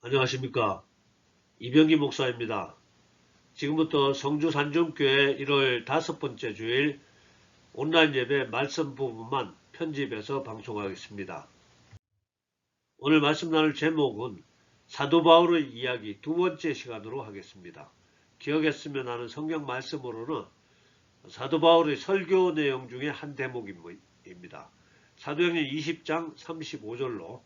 안녕하십니까. 이병기 목사입니다. 지금부터 성주 산중교회 1월 5번째 주일 온라인 예배 말씀 부분만 편집해서 방송하겠습니다. 오늘 말씀 나눌 제목은 사도 바울의 이야기 두 번째 시간으로 하겠습니다. 기억했으면 하는 성경 말씀으로는 사도 바울의 설교 내용 중에 한 대목입니다. 사도행전 20장 35절로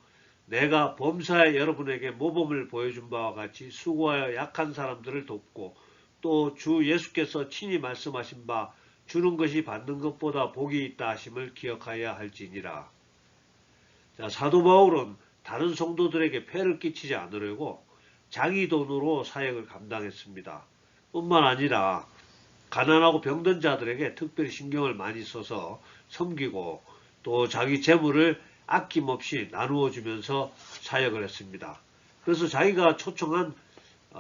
내가 범사에 여러분에게 모범을 보여준 바와 같이 수고하여 약한 사람들을 돕고 또 주 예수께서 친히 말씀하신 바 주는 것이 받는 것보다 복이 있다 하심을 기억하여야 할지니라. 자, 사도 바울은 다른 성도들에게 폐를 끼치지 않으려고 자기 돈으로 사역을 감당했습니다. 뿐만 아니라 가난하고 병든 자들에게 특별히 신경을 많이 써서 섬기고 또 자기 재물을 아낌없이 나누어 주면서 사역을 했습니다. 그래서 자기가 초청한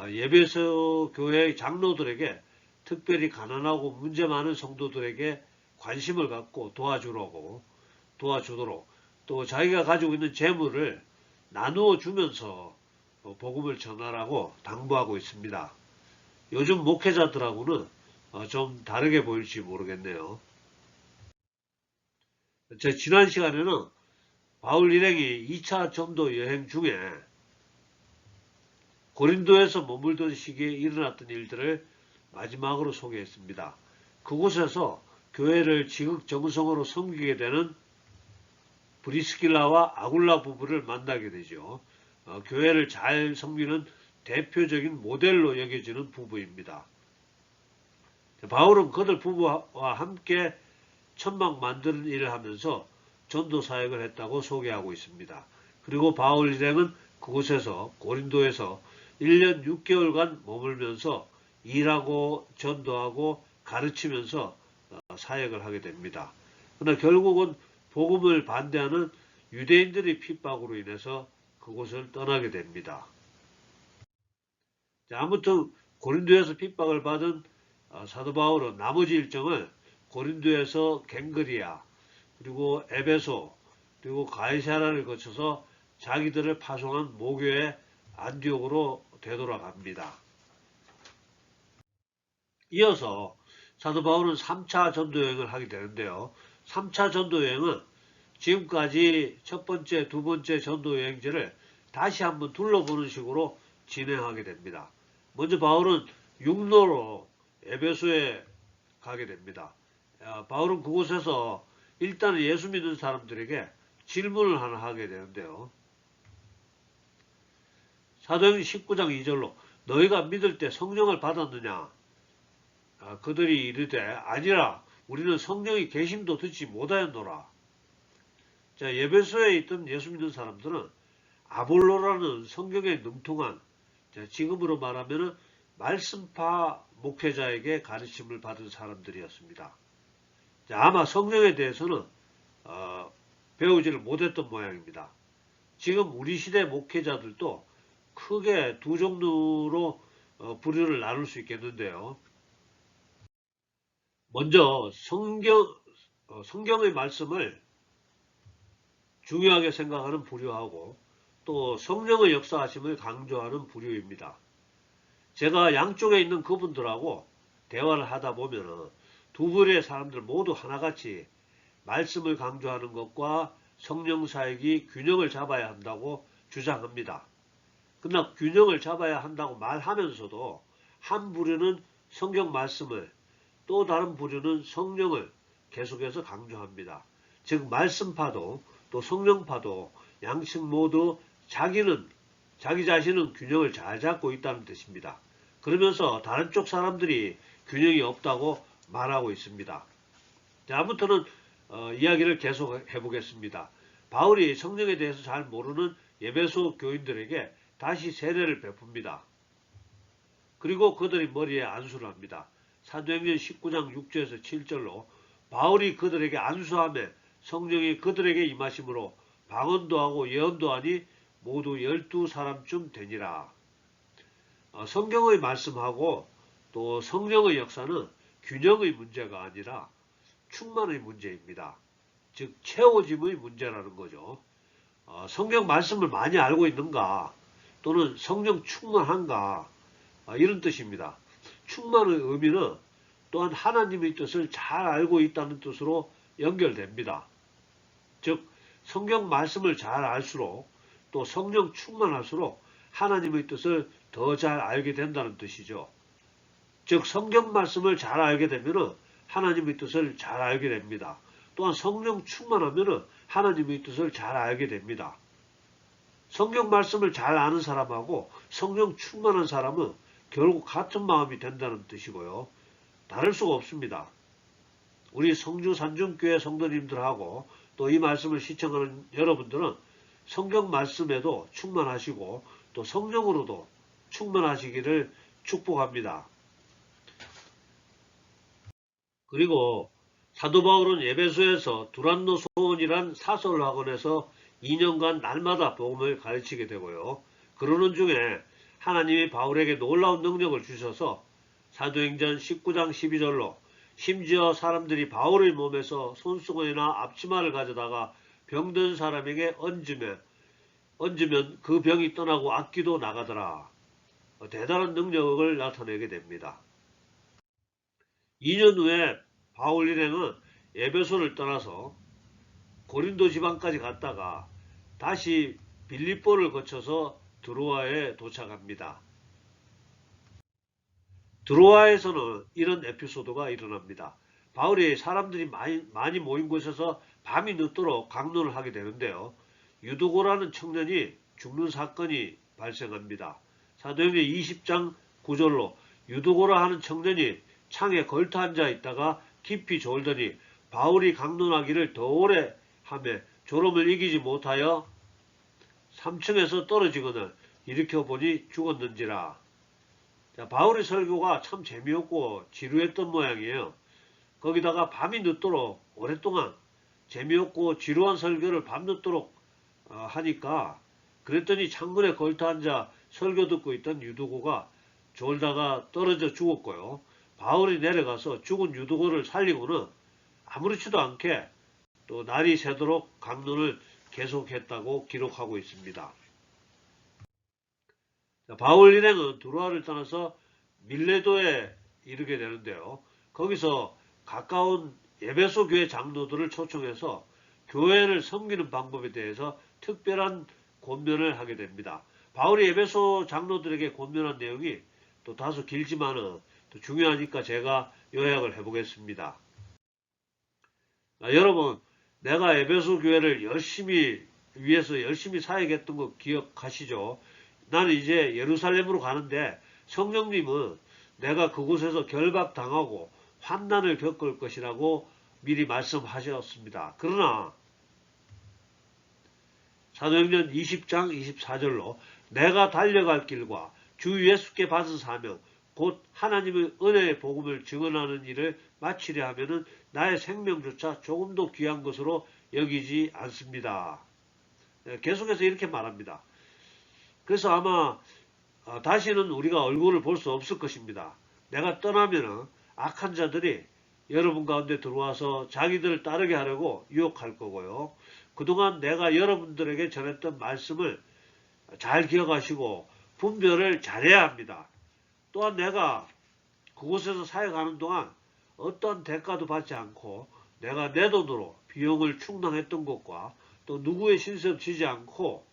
예배소 교회 장로들에게 특별히 가난하고 문제 많은 성도들에게 관심을 갖고 도와주도록 또 자기가 가지고 있는 재물을 나누어 주면서 복음을 전하라고 당부하고 있습니다. 요즘 목회자들하고는 좀 다르게 보일지 모르겠네요. 제 지난 시간에는 바울 일행이 2차 전도 여행 중에 고린도에서 머물던 시기에 일어났던 일들을 마지막으로 소개했습니다. 그곳에서 교회를 지극정성으로 섬기게 되는 브리스길라와 아굴라 부부를 만나게 되죠. 교회를 잘 섬기는 대표적인 모델로 여겨지는 부부입니다. 바울은 그들 부부와 함께 천막 만드는 일을 하면서 전도 사역을 했다고 소개하고 있습니다. 그리고 바울 일행은 그곳에서 고린도에서 1년 6개월간 머물면서 일하고 전도하고 가르치면서 사역을 하게 됩니다. 그러나 결국은 복음을 반대하는 유대인들의 핍박으로 인해서 그곳을 떠나게 됩니다. 아무튼 고린도에서 핍박을 받은 사도 바울은 나머지 일정을 고린도에서 갱그리아 그리고 에베소 그리고 가이사라를 거쳐서 자기들을 파송한 모교의 안디옥으로 되돌아갑니다. 이어서 사도 바울은 3차 전도여행을 하게 되는데요. 3차 전도여행은 지금까지 첫 번째, 두 번째 전도여행지를 다시 한번 둘러보는 식으로 진행하게 됩니다. 먼저 바울은 육로로 에베소에 가게 됩니다. 바울은 그곳에서 일단은 예수 믿는 사람들에게 질문을 하나 하게 되는데요. 사도행전 19장 2절로 너희가 믿을 때 성령을 받았느냐? 그들이 이르되 아니라 우리는 성령의 계심도 듣지 못하였노라. 자, 에베소에 있던 예수 믿는 사람들은 아볼로라는 성경에 능통한 지금으로 말하면 말씀파 목회자에게 가르침을 받은 사람들이었습니다. 아마 성령에 대해서는 배우지를 못했던 모양입니다. 지금 우리 시대 목회자들도 크게 두 종류로 부류를 나눌 수 있겠는데요. 먼저 성경의 말씀을 중요하게 생각하는 부류하고 또 성령의 역사하심을 강조하는 부류입니다. 제가 양쪽에 있는 그분들하고 대화를 하다 보면 두 부류의 사람들 모두 하나같이 말씀을 강조하는 것과 성령 사역이 균형을 잡아야 한다고 주장합니다. 그러나 균형을 잡아야 한다고 말하면서도 한 부류는 성경 말씀을 또 다른 부류는 성령을 계속해서 강조합니다. 즉 말씀파도 또 성령파도 양측 모두 자기 자신은 균형을 잘 잡고 있다는 뜻입니다. 그러면서 다른 쪽 사람들이 균형이 없다고 말하고 있습니다. 자, 아무튼 이야기를 계속 해보겠습니다. 바울이 성령에 대해서 잘 모르는 에베소 교인들에게 다시 세례를 베풉니다. 그리고 그들이 머리에 안수를 합니다. 사도행전 19장 6절에서 7절로 바울이 그들에게 안수하며 성령이 그들에게 임하심으로 방언도 하고 예언도 하니 모두 12사람쯤 되니라. 성경의 말씀하고 또 성령의 역사는 균형의 문제가 아니라 충만의 문제입니다. 즉 채워짐의 문제라는 거죠. 성경 말씀을 많이 알고 있는가? 또는 성령 충만한가, 이런 뜻입니다. 충만의 의미는 또한 하나님의 뜻을 잘 알고 있다는 뜻으로 연결됩니다. 즉 성경 말씀을 잘 알수록 또 성령 충만할수록 하나님의 뜻을 더 잘 알게 된다는 뜻이죠. 즉 성경 말씀을 잘 알게 되면 하나님의 뜻을 잘 알게 됩니다. 또한 성령 충만하면 하나님의 뜻을 잘 알게 됩니다. 성경 말씀을 잘 아는 사람하고 성령 충만한 사람은 결국 같은 마음이 된다는 뜻이고요. 다를 수가 없습니다. 우리 성주 산중교회 성도님들하고 또 이 말씀을 시청하는 여러분들은 성경 말씀에도 충만하시고 또 성령으로도 충만하시기를 축복합니다. 그리고 사도 바울은 에베소에서 두란노 소원이란 사설 학원에서 2년간 날마다 복음을 가르치게 되고요. 그러는 중에 하나님이 바울에게 놀라운 능력을 주셔서 사도행전 19장 12절로 심지어 사람들이 바울의 몸에서 손수건이나 앞치마를 가져다가 병든 사람에게 얹으면 그 병이 떠나고 악기도 나가더라. 대단한 능력을 나타내게 됩니다. 2년 후에 바울 일행은 에베소를 떠나서 고린도 지방까지 갔다가 다시 빌립보를 거쳐서 드로아에 도착합니다. 드로아에서는 이런 에피소드가 일어납니다. 바울이 사람들이 많이 모인 곳에서 밤이 늦도록 강론을 하게 되는데요. 유두고라는 청년이 죽는 사건이 발생합니다. 사도행전 20장 9절로 유두고라 하는 청년이 창에 걸터 앉아 있다가 깊이 졸더니 바울이 강론하기를 더 오래 하며 졸음을 이기지 못하여 3층에서 떨어지거늘 일으켜보니 죽었는지라. 자, 바울의 설교가 참 재미없고 지루했던 모양이에요. 거기다가 밤이 늦도록 오랫동안 재미없고 지루한 설교를 밤늦도록 하니까 그랬더니 창문에 걸터 앉아 설교 듣고 있던 유두고가 졸다가 떨어져 죽었고요. 바울이 내려가서 죽은 유두고를 살리고는 아무렇지도 않게 또 날이 새도록 강론을 계속했다고 기록하고 있습니다. 바울 일행은 드로아를 떠나서 밀레도에 이르게 되는데요. 거기서 가까운 에베소 교회 장로들을 초청해서 교회를 섬기는 방법에 대해서 특별한 권면을 하게 됩니다. 바울이 에베소 장로들에게 권면한 내용이 또 다소 길지만은 또 중요하니까 제가 요약을 해보겠습니다. 여러분, 내가 에베소 교회를 위해서 열심히 사역했던 거 기억하시죠? 나는 이제 예루살렘으로 가는데 성령님은 내가 그곳에서 결박당하고 환난을 겪을 것이라고 미리 말씀하셨습니다. 그러나 사도행전 20장 24절로 내가 달려갈 길과 주 예수께 받은 사명 곧 하나님의 은혜의 복음을 증언하는 일을 마치려 하면은 나의 생명조차 조금도 귀한 것으로 여기지 않습니다. 계속해서 이렇게 말합니다. 그래서 아마 다시는 우리가 얼굴을 볼 수 없을 것입니다. 내가 떠나면은 악한 자들이 여러분 가운데 들어와서 자기들을 따르게 하려고 유혹할 거고요. 그동안 내가 여러분들에게 전했던 말씀을 잘 기억하시고 분별을 잘해야 합니다. 또한 내가 그곳에서 사역하는 동안 어떤 대가도 받지 않고 내가 내 돈으로 비용을 충당했던 것과 또 누구의 신세 지지 않고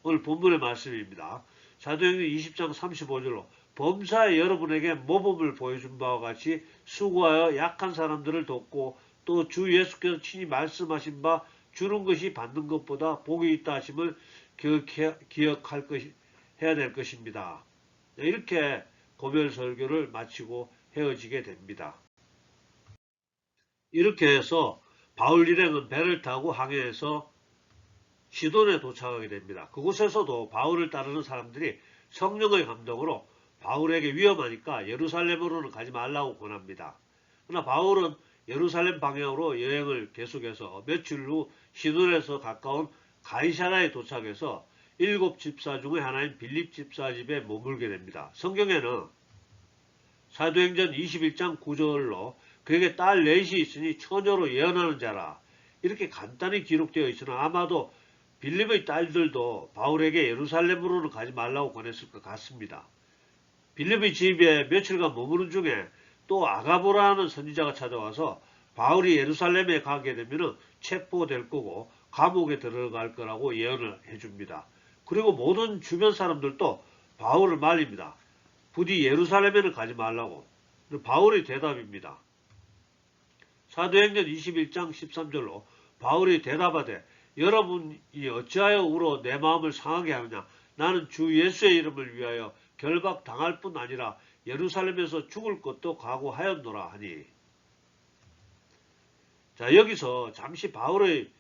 오늘 본문의 말씀입니다. 사도행전 20장 35절로 범사에 여러분에게 모범을 보여준 바와 같이 수고하여 약한 사람들을 돕고 또 주 예수께서 친히 말씀하신 바 주는 것이 받는 것보다 복이 있다 하심을 해야 될 것입니다. 이렇게 고별 설교를 마치고 헤어지게 됩니다. 이렇게 해서 바울 일행은 배를 타고 항해해서 시돈에 도착하게 됩니다. 그곳에서도 바울을 따르는 사람들이 성령의 감동으로 바울에게 위험하니까 예루살렘으로는 가지 말라고 권합니다. 그러나 바울은 예루살렘 방향으로 여행을 계속해서 며칠 후 시돈에서 가까운 가이사라에 도착해서 7 집사 중의 하나인 빌립 집사 집에 머물게 됩니다. 성경에는 사도행전 21장 9절로 그에게 딸 넷이 있으니 처녀로 예언하는 자라 이렇게 간단히 기록되어 있으나 아마도 빌립의 딸들도 바울에게 예루살렘으로는 가지 말라고 권했을 것 같습니다. 빌립의 집에 며칠간 머무는 중에 또 아가보라는 선지자가 찾아와서 바울이 예루살렘에 가게 되면 체포될 거고 감옥에 들어갈 거라고 예언을 해줍니다. 그리고 모든 주변 사람들도 바울을 말립니다. 부디 예루살렘에는 가지 말라고. 바울의 대답입니다. 사도행전 21장 13절로 바울이 대답하되 여러분이 어찌하여 울어 내 마음을 상하게 하느냐. 나는 주 예수의 이름을 위하여 결박당할 뿐 아니라 예루살렘에서 죽을 것도 각오하였노라 하니. 자, 여기서 잠시 바울의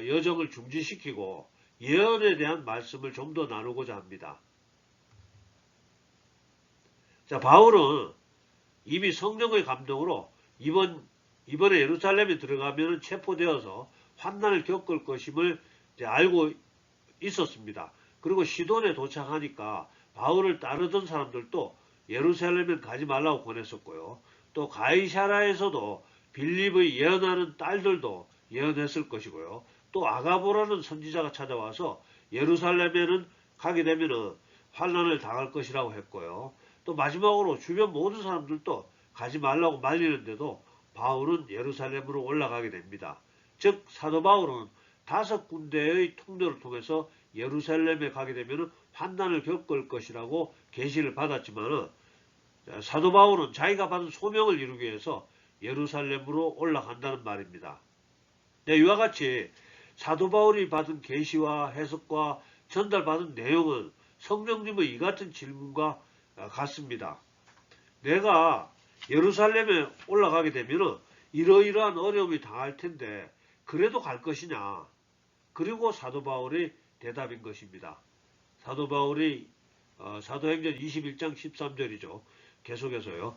여정을 중지시키고 예언에 대한 말씀을 좀 더 나누고자 합니다. 자, 바울은 이미 성령의 감동으로 이번에 예루살렘에 들어가면 체포되어서 환난을 겪을 것임을 알고 있었습니다. 그리고 시돈에 도착하니까 바울을 따르던 사람들도 예루살렘에 가지 말라고 권했었고요. 또 가이사라에서도 빌립의 예언하는 딸들도 예언했을 것이고요. 또 아가보라는 선지자가 찾아와서 예루살렘에는 가게 되면 환난을 당할 것이라고 했고요. 또 마지막으로 주변 모든 사람들도 가지 말라고 말리는데도 바울은 예루살렘으로 올라가게 됩니다. 즉 사도 바울은 5군데의 통로를 통해서 예루살렘에 가게 되면 환난을 겪을 것이라고 계시를 받았지만 사도 바울은 자기가 받은 소명을 이루기 위해서 예루살렘으로 올라간다는 말입니다. 네, 이와 같이 사도 바울이 받은 계시와 해석과 전달받은 내용은 성령님의 이 같은 질문과 같습니다. 내가 예루살렘에 올라가게 되면 이러이러한 어려움이 당할 텐데 그래도 갈 것이냐? 그리고 사도 바울의 대답인 것입니다. 사도 바울이 사도행전 21장 13절이죠. 계속해서요.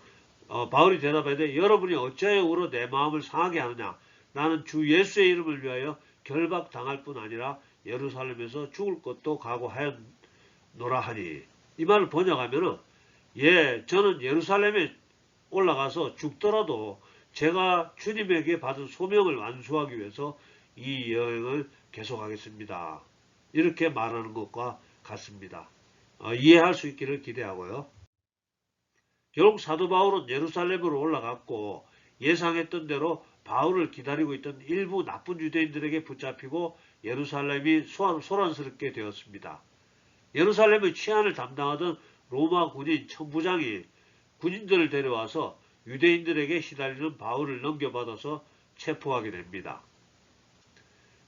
바울이 대답하되 여러분이 어찌하여 울어 내 마음을 상하게 하느냐? 나는 주 예수의 이름을 위하여 결박당할 뿐 아니라 예루살렘에서 죽을 것도 각오하였노라 하니. 이 말을 번역하면은 저는 예루살렘에 올라가서 죽더라도 제가 주님에게 받은 소명을 완수하기 위해서 이 여행을 계속하겠습니다. 이렇게 말하는 것과 같습니다. 이해할 수 있기를 기대하고요. 결국 사도 바울은 예루살렘으로 올라갔고 예상했던 대로 바울을 기다리고 있던 일부 나쁜 유대인들에게 붙잡히고 예루살렘이 소란스럽게 되었습니다. 예루살렘의 치안을 담당하던 로마 군인 천부장이 군인들을 데려와서 유대인들에게 시달리는 바울을 넘겨받아서 체포하게 됩니다.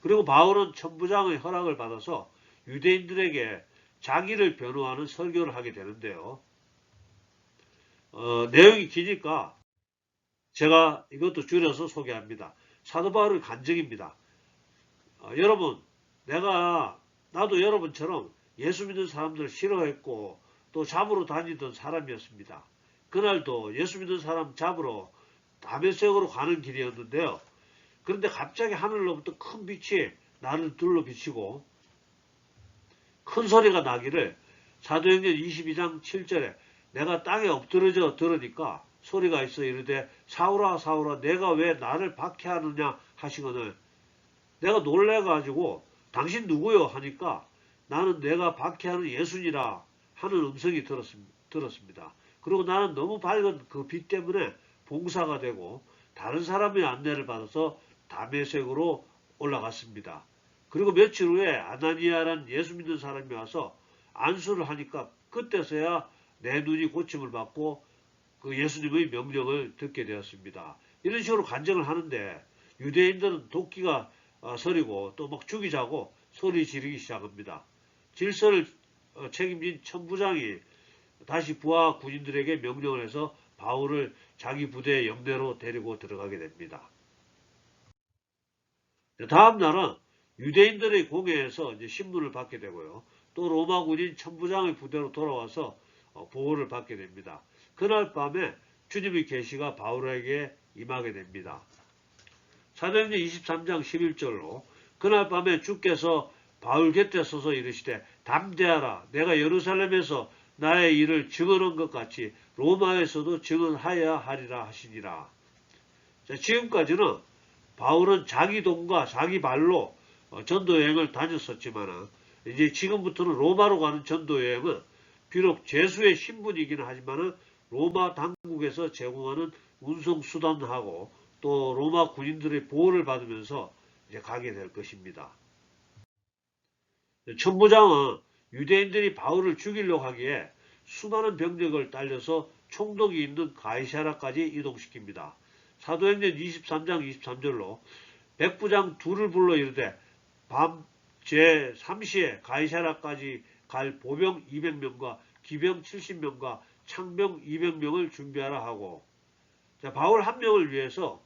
그리고 바울은 천부장의 허락을 받아서 유대인들에게 자기를 변호하는 설교를 하게 되는데요. 내용이 기니까 제가 이것도 줄여서 소개합니다. 사도 바울의 간증입니다. 여러분, 나도 여러분처럼 예수 믿는 사람들을 싫어했고 또 잡으러 다니던 사람이었습니다. 그날도 예수 믿는 사람 잡으러 다메섹으로 가는 길이었는데요. 그런데 갑자기 하늘로부터 큰 빛이 나를 둘러 비치고 큰 소리가 나기를 사도행전 22장 7절에 내가 땅에 엎드러져 들으니까 소리가 있어 이르되 사울아 사울아 내가 왜 나를 박해하느냐 하시거늘 내가 놀래가지고 당신 누구요 하니까 나는 내가 박해하는 예수니라 하는 음성이 들었습니다. 그리고 나는 너무 밝은 그 빛 때문에 봉사가 되고 다른 사람의 안내를 받아서 다메섹으로 올라갔습니다. 그리고 며칠 후에 아나니아란 예수 믿는 사람이 와서 안수를 하니까 그때서야 내 눈이 고침을 받고 그 예수님의 명령을 듣게 되었습니다. 이런 식으로 간증을 하는데 유대인들은 도끼가 서리고 또 막 죽이자고 소리 지르기 시작합니다. 질서를 책임진 천부장이 다시 부하 군인들에게 명령을 해서 바울을 자기 부대의 영내로 데리고 들어가게 됩니다. 다음 날은 유대인들의 공회에서 이제 신문을 받게 되고요. 또 로마 군인 천부장의 부대로 돌아와서 보호를 받게 됩니다. 그날 밤에 주님의 계시가 바울에게 임하게 됩니다. 사도행전 23장 11절로 그날 밤에 주께서 바울 곁에 서서 이르시되 담대하라 내가 예루살렘에서 나의 일을 증언한 것 같이 로마에서도 증언하여야 하리라 하시니라. 자, 지금까지는 바울은 자기 돈과 자기 발로 전도 여행을 다녔었지만 이제 지금부터는 로마로 가는 전도 여행은 비록 제수의 신분이기는 하지만 로마 당국에서 제공하는 운송 수단하고 또 로마 군인들의 보호를 받으면서 이제 가게 될 것입니다. 천부장은 유대인들이 바울을 죽이려고 하기에 수많은 병력을 딸려서 총독이 있는 가이사라까지 이동시킵니다. 사도행전 23장 23절로 백부장 둘을 불러 이르되 밤 제3시에 가이사라까지 갈 보병 200명과 기병 70명과 창병 200명을 준비하라 하고, 자, 바울 한 명을 위해서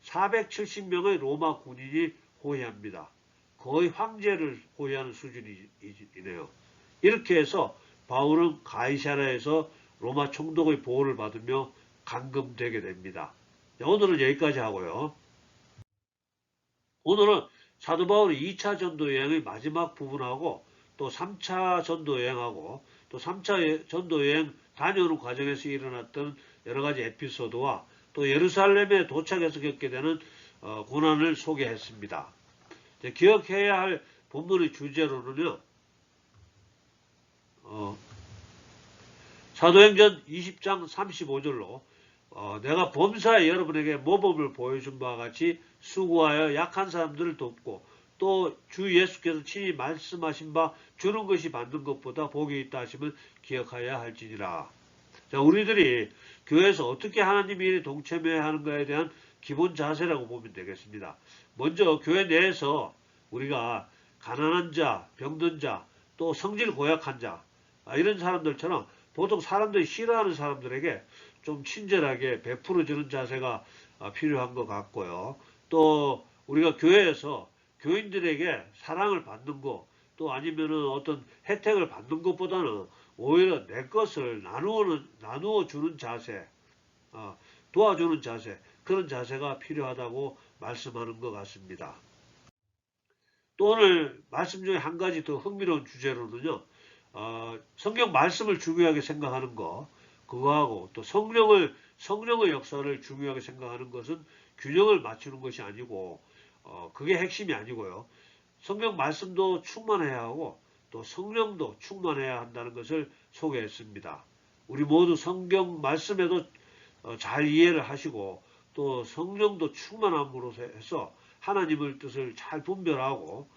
470명의 로마 군인이 호위합니다. 거의 황제를 호위하는 수준이네요. 이렇게 해서 바울은 가이사라에서 로마 총독의 보호를 받으며 감금되게 됩니다. 오늘은 여기까지 하고요. 오늘은 사도 바울의 2차 전도 여행의 마지막 부분하고 또 3차 전도 여행하고 또 3차 전도 여행 다녀오는 과정에서 일어났던 여러 가지 에피소드와 또 예루살렘에 도착해서 겪게 되는 고난을 소개했습니다. 기억해야 할 본문의 주제로는요, 사도행전 20장 35절로 내가 범사에 여러분에게 모범을 보여준 바와 같이 수고하여 약한 사람들을 돕고 또 주 예수께서 친히 말씀하신 바 주는 것이 받는 것보다 복이 있다 하심을 기억하여야 할지니라. 자, 우리들이 교회에서 어떻게 하나님 일에 동참해야 하는가에 대한 기본 자세라고 보면 되겠습니다. 먼저 교회 내에서 우리가 가난한 자, 병든 자, 또 성질 고약한 자, 이런 사람들처럼 보통 사람들이 싫어하는 사람들에게 좀 친절하게 베풀어주는 자세가 필요한 것 같고요. 또 우리가 교회에서 교인들에게 사랑을 받는 것, 또 아니면은 어떤 혜택을 받는 것보다는 오히려 내 것을 나누어 주는 자세, 도와주는 자세, 그런 자세가 필요하다고 말씀하는 것 같습니다. 또 오늘 말씀 중에 한 가지 더 흥미로운 주제로는요, 성경 말씀을 중요하게 생각하는 거, 그거하고 또 성령의 역사를 중요하게 생각하는 것은 균형을 맞추는 것이 아니고, 그게 핵심이 아니고요. 성경 말씀도 충만해야 하고 또 성령도 충만해야 한다는 것을 소개했습니다. 우리 모두 성경 말씀에도 잘 이해를 하시고 또 성령도 충만함으로 해서 하나님의 뜻을 잘 분별하고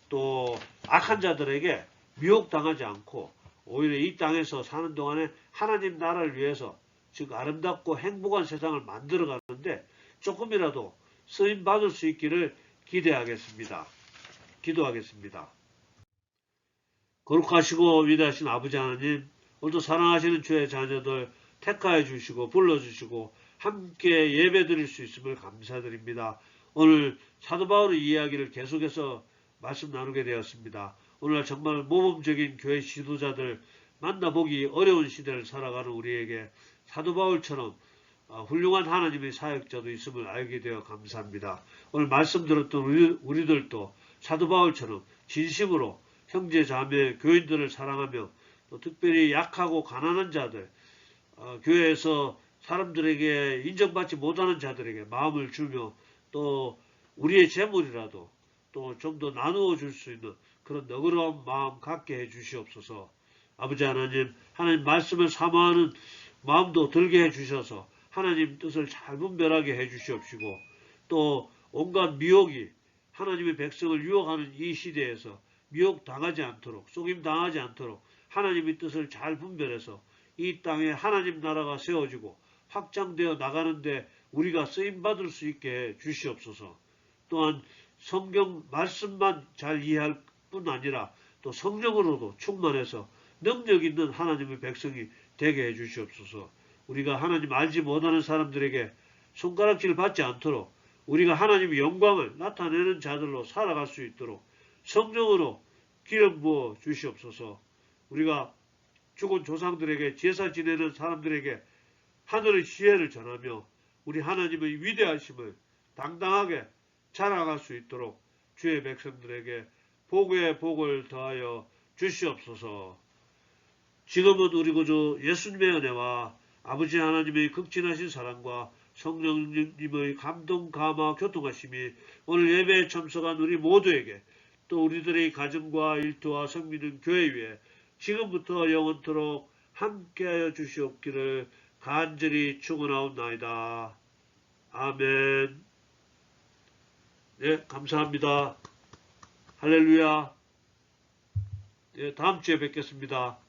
또 악한 자들에게 미혹당하지 않고 오히려 이 땅에서 사는 동안에 하나님 나라를 위해서 즉 아름답고 행복한 세상을 만들어 가는데 조금이라도 쓰임 받을 수 있기를 기도하겠습니다. 거룩하시고 위대하신 아버지 하나님, 오늘도 사랑하시는 주의 자녀들 택하여 주시고 불러주시고 함께 예배 드릴 수 있음을 감사드립니다. 오늘 사도 바울의 이야기를 계속해서 말씀 나누게 되었습니다. 오늘날 정말 모범적인 교회 지도자들 만나보기 어려운 시대를 살아가는 우리에게 사도 바울처럼 훌륭한 하나님의 사역자도 있음을 알게 되어 감사합니다. 오늘 말씀 들었던 우리들도 사도 바울처럼 진심으로 형제 자매 교인들을 사랑하며 또 특별히 약하고 가난한 자들, 교회에서 사람들에게 인정받지 못하는 자들에게 마음을 주며 또 우리의 재물이라도 또 좀 더 나누어 줄 수 있는 그런 너그러운 마음 갖게 해 주시옵소서. 아버지 하나님, 하나님 말씀을 사모하는 마음도 들게 해 주셔서 하나님 뜻을 잘 분별하게 해 주시옵시고 또 온갖 미혹이 하나님의 백성을 유혹하는 이 시대에서 미혹당하지 않도록 속임당하지 않도록 하나님의 뜻을 잘 분별해서 이 땅에 하나님 나라가 세워지고 확장되어 나가는데 우리가 쓰임받을 수 있게 해 주시옵소서. 또한 성경 말씀만 잘 이해할 뿐 아니라 또 성령으로도 충만해서 능력 있는 하나님의 백성이 되게 해 주시옵소서. 우리가 하나님 알지 못하는 사람들에게 손가락질 받지 않도록 우리가 하나님의 영광을 나타내는 자들로 살아갈 수 있도록 성령으로 기름 부어 주시옵소서. 우리가 죽은 조상들에게 제사 지내는 사람들에게 하늘의 지혜를 전하며 우리 하나님의 위대하심을 당당하게 자랑할 수 있도록 주의 백성들에게 복의 복을 더하여 주시옵소서. 지금은 우리 구주 예수님의 은혜와 아버지 하나님의 극진하신 사랑과 성령님의 감동, 감화, 교통하심이 오늘 예배에 참석한 우리 모두에게 또 우리들의 가정과 일터와 성민은 교회 위에 지금부터 영원토록 함께하여 주시옵기를 간절히 축원하옵나이다. 아멘. 네, 감사합니다. 할렐루야. 네, 다음 주에 뵙겠습니다.